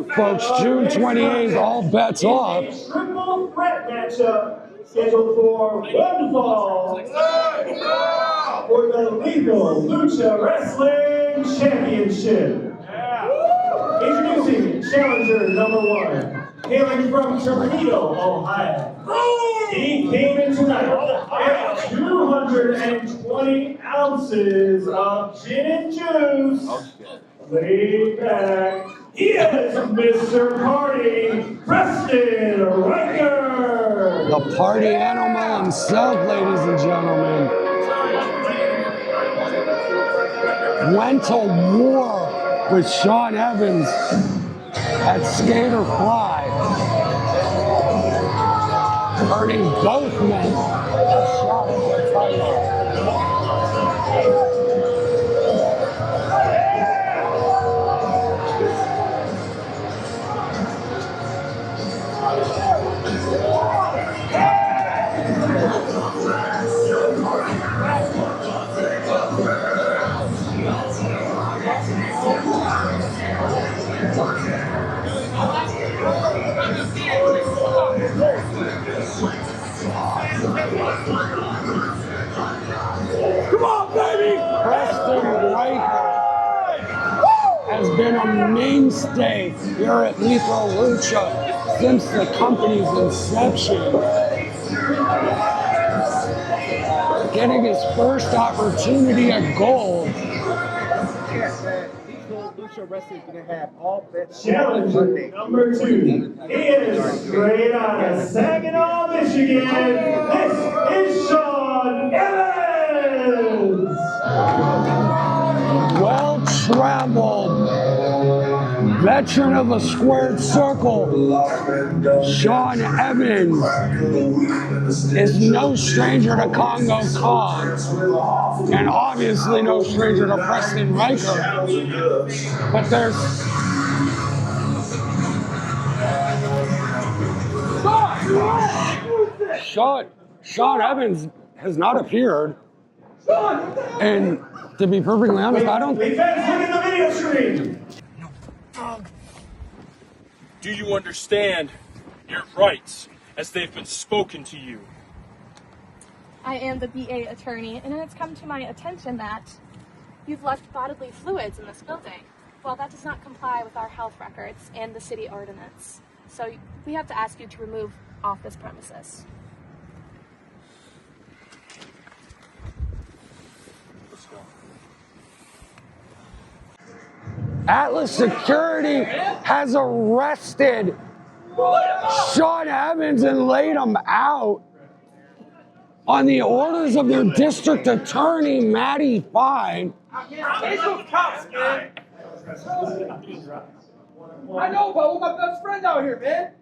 it, folks. June 28th, all bets off. Triple threat matchup scheduled for one fall for the Legal Lucha Wrestling Championship. Introducing challenger number 1, hailing from Toledo, Ohio. He came in tonight at 220 ounces of gin and juice. Laid back, he is Mr. Party, Preston Ryker. The party animal himself, ladies and gentlemen. Went to war with Sean Evans at Skater Fly, earning both men a shot at the title. Come on, baby! Preston Ryker has been a mainstay here at Lethal Lucha since the company's inception. Getting his first opportunity at gold. Wrestling is going to have all bets. Challenger number 2. He is straight out of Saginaw, Michigan. This is Sean Evans. Well-traveled veteran of a squared circle, Sean Evans is no stranger to Kongo Kong, and obviously no stranger to Preston Ryker. But there's Sean Evans has not appeared, and to be perfectly honest, I don't. Look at the video screen. Do you understand your rights as they've been spoken to you? I am the BA attorney, and it's come to my attention that you've left bodily fluids in this building. Well, that does not comply with our health records and the city ordinance. So we have to ask you to remove off this premises. Let's go. Atlas Security has arrested Sean Evans and laid him out on the orders of their district attorney, Matty Fine. I know, but with my best friend out here, man.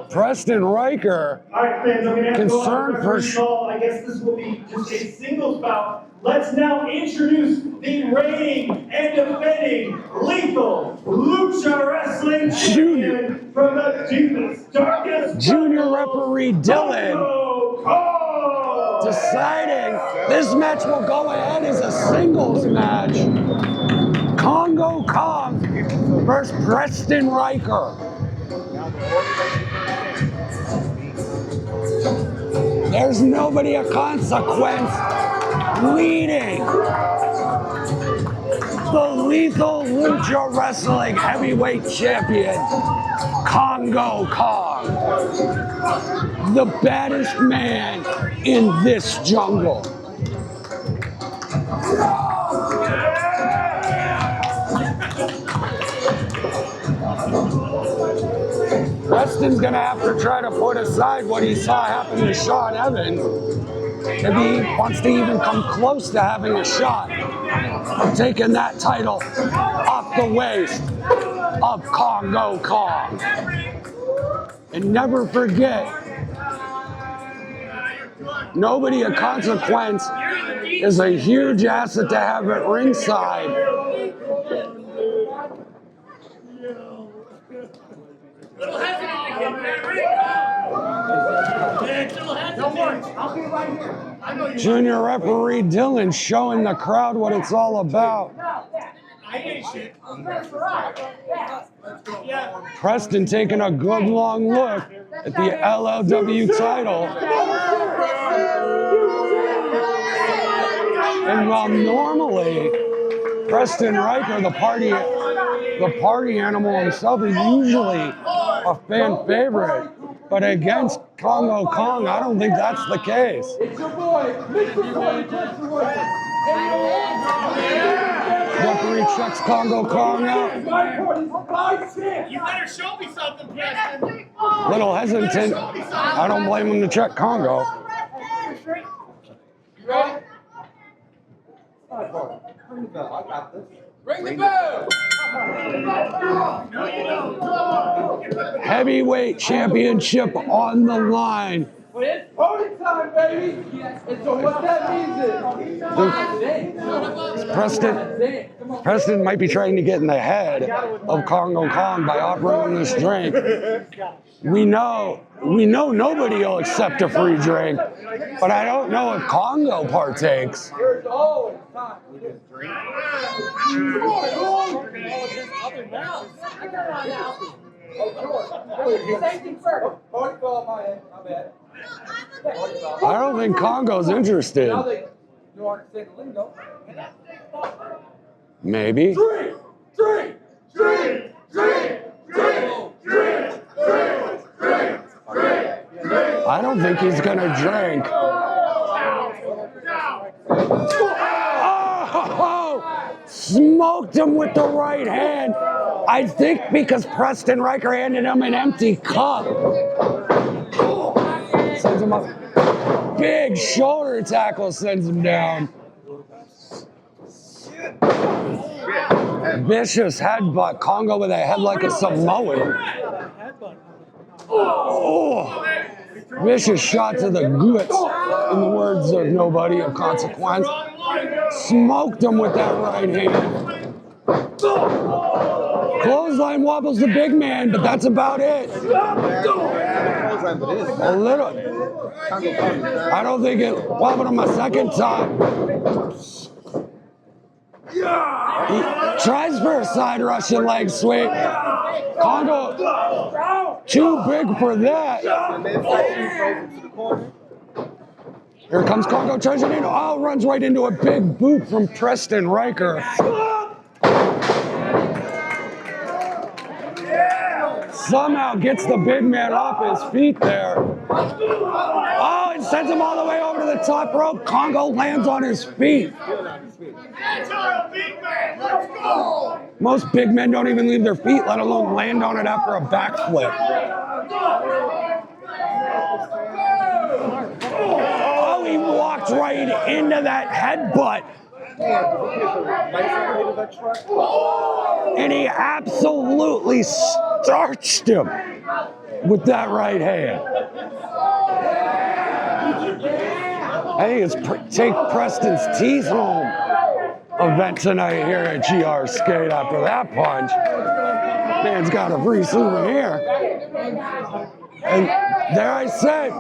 Preston Ryker, All right, fans, I'm going to have to go on concerned the for referee call. I guess this will be just a singles bout. Let's now introduce the reigning and defending Lethal Lucha Wrestling champion from the deepest, darkest Junior referee Dylan, Kongo Kong. deciding this match will go ahead as a singles match. Kongo Kong versus Preston Ryker. There's nobody of consequence leading the Lethal Lucha Wrestling Heavyweight Champion, Kongo Kong, the baddest man in this jungle. Preston's gonna have to try to put aside what he saw happen to Sean Evans if he wants to even come close to having a shot of taking that title off the waist of Kongo Kong. And never forget, nobody of consequence is a huge asset to have at ringside. Junior referee Dylan showing the crowd what it's all about. I ain't shit. Preston taking a good long look at the LLW title. And while normally Preston Ryker, the party animal himself, is usually a fan favorite, but against Kongo Kong, I don't think that's the case. It's your boy, Mr. Preston. Referee checks Kongo Kong out. You better show me something, Preston. Little hesitant. I don't blame him to check Kongo. You ready? Ring the bell. I got this. Ring the bell! Heavyweight championship on the line. It's party time, baby! And so what that means is... Preston might be trying to get in the head of Kongo Kong by offering him this drink. We know nobody will accept a free drink, but I don't know if Kongo partakes. There's always time for this drink. Safety first. Party call, my bad. I don't think Kongo's interested. Now they don't understand the lingo. Maybe. Drink! Drink! Drink! Drink! Drink! Drink! Drink! Drink! Drink! I don't think he's gonna drink. Oh! Smoked him with the right hand. I think because Preston Ryker handed him an empty cup. Sends him up. Big shoulder tackle sends him down. Vicious headbutt. Kongo with a head like a Samoan. Oh! Vicious shot to the guts, in the words of nobody of consequence. Smoked him with that right hand. Clothesline wobbles the big man, but that's about it. A little. I don't think it wobbled him a second time. He tries for a side Russian leg sweep. Kongo, too big for that. Here comes Kongo charging in. Oh, runs right into a big boot from Preston Ryker. Somehow gets the big man off his feet there. Oh, and sends him all the way over to the top rope. Kongo lands on his feet. Most big men don't even leave their feet, let alone land on it after a backflip. Oh, he walked right into that headbutt. And he absolutely starched him with that right hand. I think it's take Preston's teeth home event tonight here at GR Skate after that punch. Man's got a free souvenir. And there I said,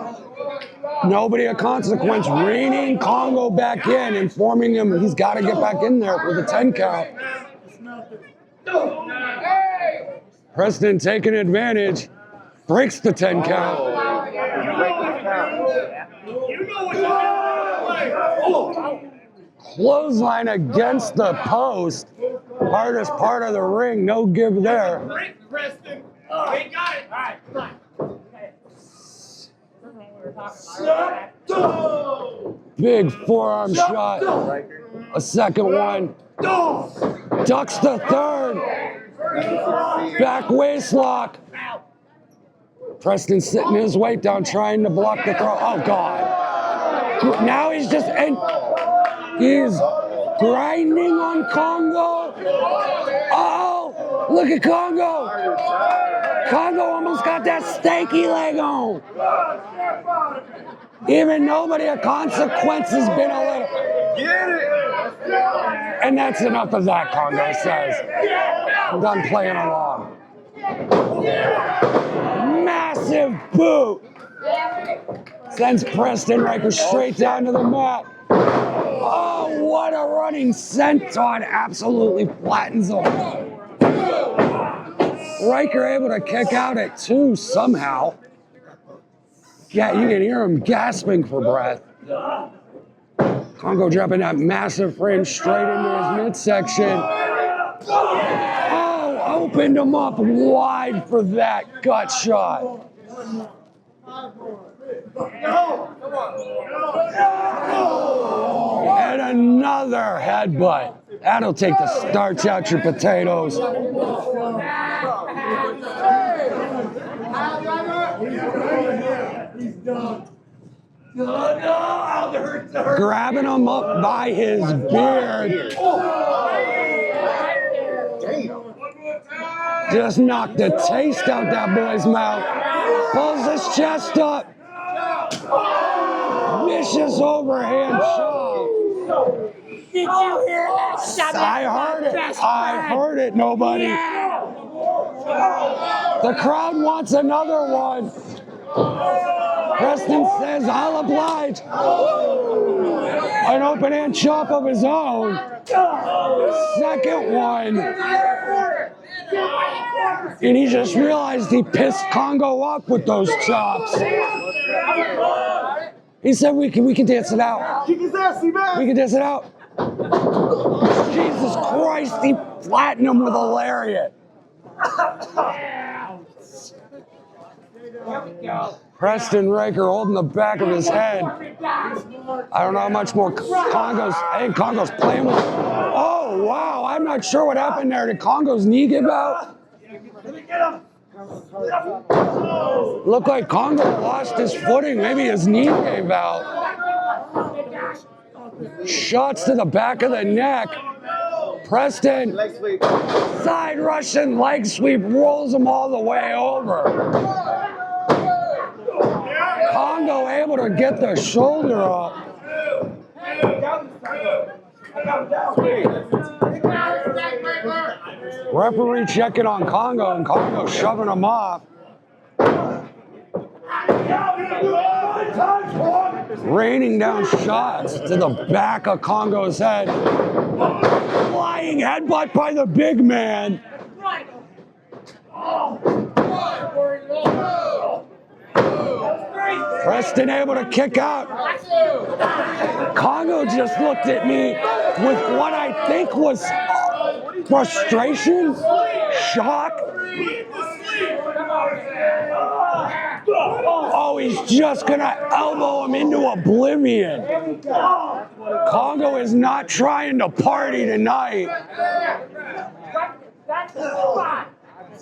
nobody of consequence reining Kongo back in, informing him he's got to get back in there for the 10 count. Preston taking advantage, breaks the 10 count. Clothesline against the post. Hardest part of the ring, no give there. Preston. They got it. All right. Big forearm shot. A second one. Ducks the third. Back waist lock. Preston sitting his weight down, trying to block the throw. Oh, God. Now he's just, and he's grinding on Kongo. Oh, look at Kongo. Kongo almost got that stanky leg on. Even nobody of consequence has been a little. Get it. And that's enough of that, Kongo says. I'm done playing along. Massive boot. Sends Preston Ryker straight down to the mat. Oh, what a running senton. Absolutely flattens him. Ryker able to kick out at 2 somehow. Yeah, you can hear him gasping for breath. Kongo dropping that massive frame straight into his midsection. Oh, opened him up wide for that gut shot. And another headbutt. That'll take the starch out your potatoes. Grabbing him up by his beard. Just knocked the taste out that boy's mouth. Pulls his chest up. Vicious overhand shove. Did you hear that shot? I heard it. I heard it, nobody. The crowd wants another one. Preston says, I'll oblige. An open hand chop of his own. Second one. And he just realized he pissed Kongo off with those chops. He said, we can dance it out. We can dance it out. Jesus Christ, he flattened him with a lariat. Preston Ryker holding the back of his head. I don't know how much more Kongo's. I think Kongo's playing with. Oh, wow. I'm not sure what happened there. Did Kongo's knee give out? Looked like Kongo lost his footing. Maybe his knee gave out. Shots to the back of the neck. Preston, side Russian leg sweep, rolls him all the way over. Kongo able to get the shoulder up. Referee checking on Kongo, and Kongo shoving him off. Raining down shots to the back of Kongo's head. Flying headbutt by the big man. Preston able to kick out. Kongo just looked at me with what I think was frustration, shock. Oh, he's just gonna elbow him into oblivion. Kongo is not trying to party tonight. That's the spot.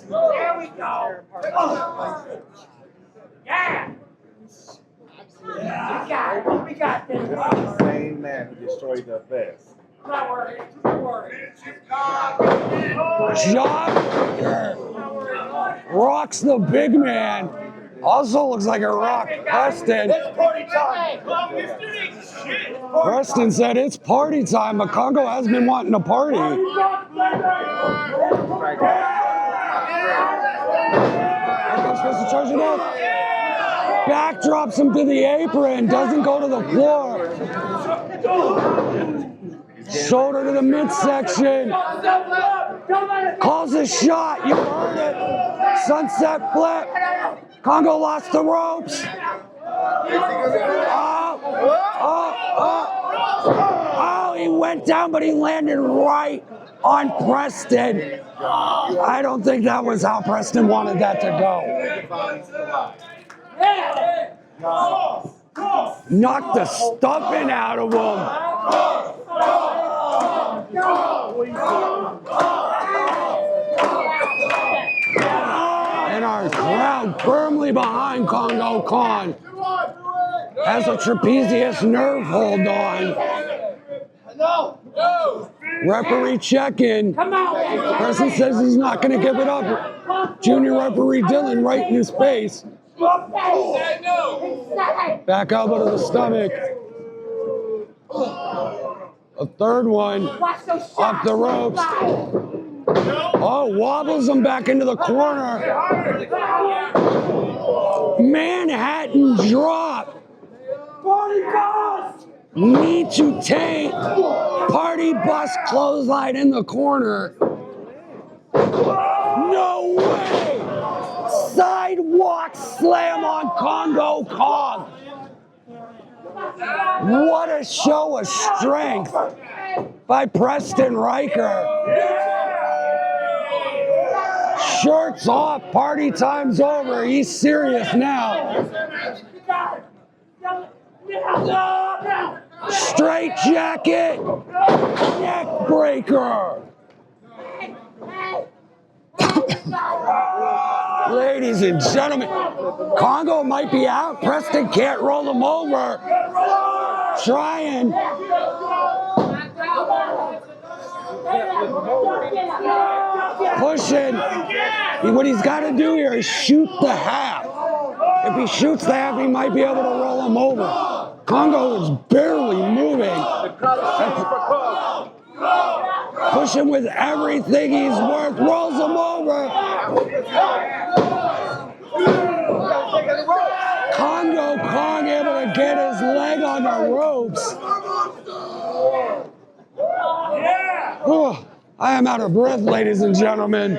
There we go. Yeah. We got this. This is the same man who destroyed the best. Not worried. Not worried. Job rocks the big man. Also looks like a rock Preston. It's party time. Preston said it's party time, but Kongo has been wanting to party. Preston charging up. Back drops him to the apron, doesn't go to the floor. Shoulder to the midsection. Calls a shot. You heard it. Sunset flip. Kongo lost the ropes. Oh, he went down, but he landed right on Preston. I don't think that was how Preston wanted that to go. Knocked the stuffing out of him. And our crowd firmly behind Kongo Kong has a trapezius nerve hold on. Referee check-in. Preston says he's not going to give it up. Junior referee Dylan right in his face. Back elbow to the stomach. A third one off the ropes. Oh, wobbles him back into the corner. Manhattan drop. Knee to tank. Party bus clothesline in the corner. No way! Sidewalk slam on Kongo Kong. What a show of strength by Preston Ryker. Shirts off, party time's over. He's serious now. Straight jacket, neck breaker. Ladies and gentlemen, Kongo might be out. Preston can't roll him over. Trying. Pushing. What he's got to do here is shoot the half. If he shoots the half, he might be able to roll him over. Kongo is barely moving. Pushing with everything he's worth. Rolls him over. Kongo Kong able to get his leg on the ropes. Oh, I am out of breath, ladies and gentlemen.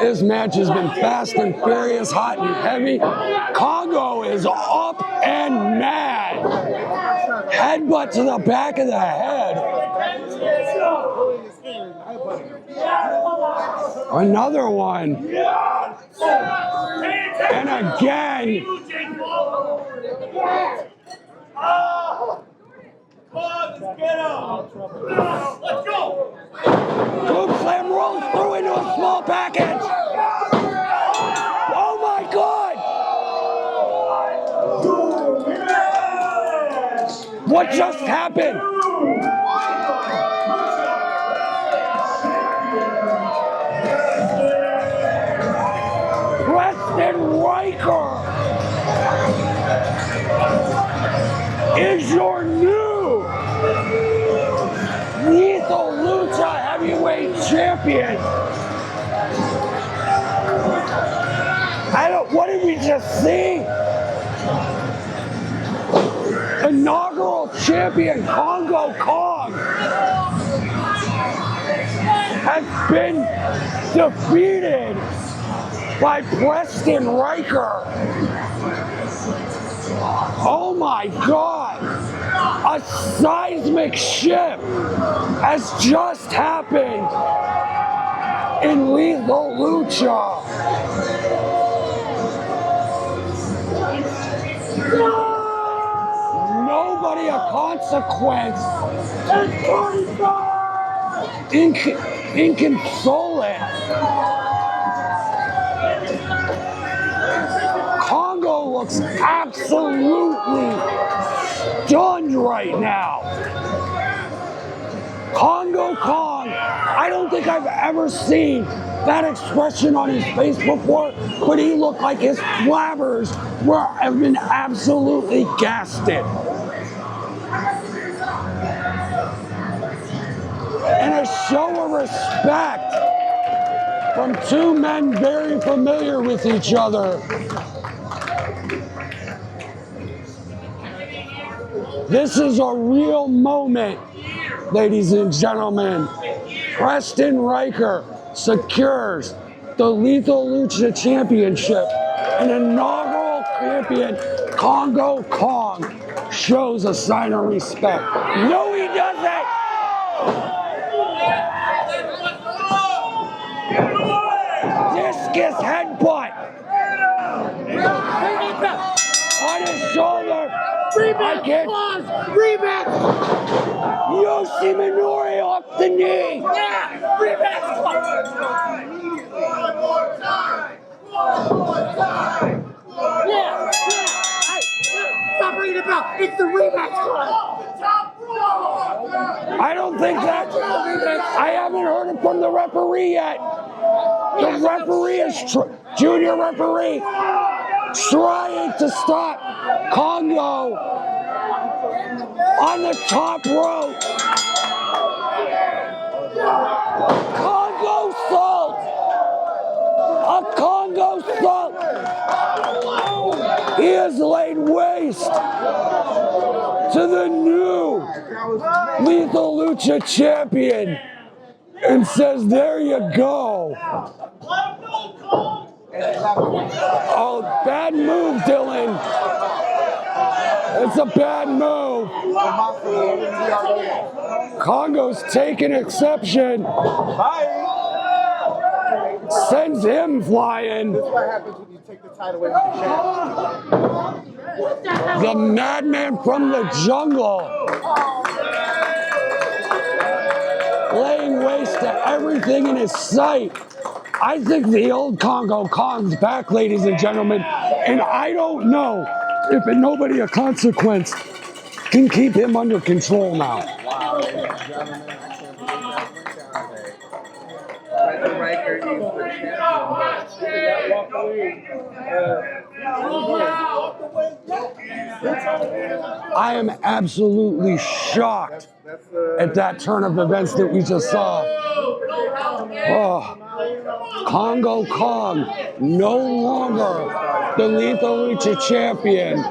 This match has been fast and furious, hot and heavy. Kongo is up and mad. Headbutt to the back of the head. Another one. And again. Let's get up. Let's go. Group slam rolls through into a small package. Oh my God! What just happened? Preston Ryker is your new Lethal Lucha Heavyweight Champion. What did we just see? Inaugural champion Kongo Kong has been defeated by Preston Ryker. Oh my God! A seismic shift has just happened in Lethal Lucha. Nobody of consequence inconsolate. Kongo looks absolutely stunned right now. Kongo Kong, I don't think I've ever seen that expression on his face before, but he looked like his blabbers have been absolutely gasted. And a show of respect from two men very familiar with each other. This is a real moment, ladies and gentlemen. Preston Ryker secures the Lethal Lucha Championship. An inaugural champion, Kongo Kong, shows a sign of respect. No, he doesn't! Discus headbutt on his shoulder. Rematch! Yoshi Minori off the knee! Yeah! Rematch! One more time! Yeah! Stop ringing the bell! It's the rematch club! I don't think that. I haven't heard it from the referee yet. The referee is junior referee trying to stop Kongo on the top rope. Kongo salt. A Kongo salt. He has laid waste to the new Lethal Lucha champion. and says, there you go. Oh, bad move, Dylan. It's a bad move. Kongo's taking exception. Sends him flying. This is what happens when you take the title away from the champ. The madman from the jungle. Laying waste to everything in his sight. I think the old Kongo Kong's back, ladies and gentlemen, and I don't know if nobody of consequence can keep him under control now. Wow, ladies and gentlemen, I can't believe that Ryker is the champion. I am absolutely shocked at that turn of events that we just saw. Oh, Kongo Kong, no longer the Lethal Lucha champion.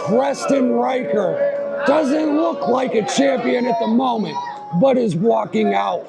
Preston Ryker doesn't look like a champion at the moment, but is walking out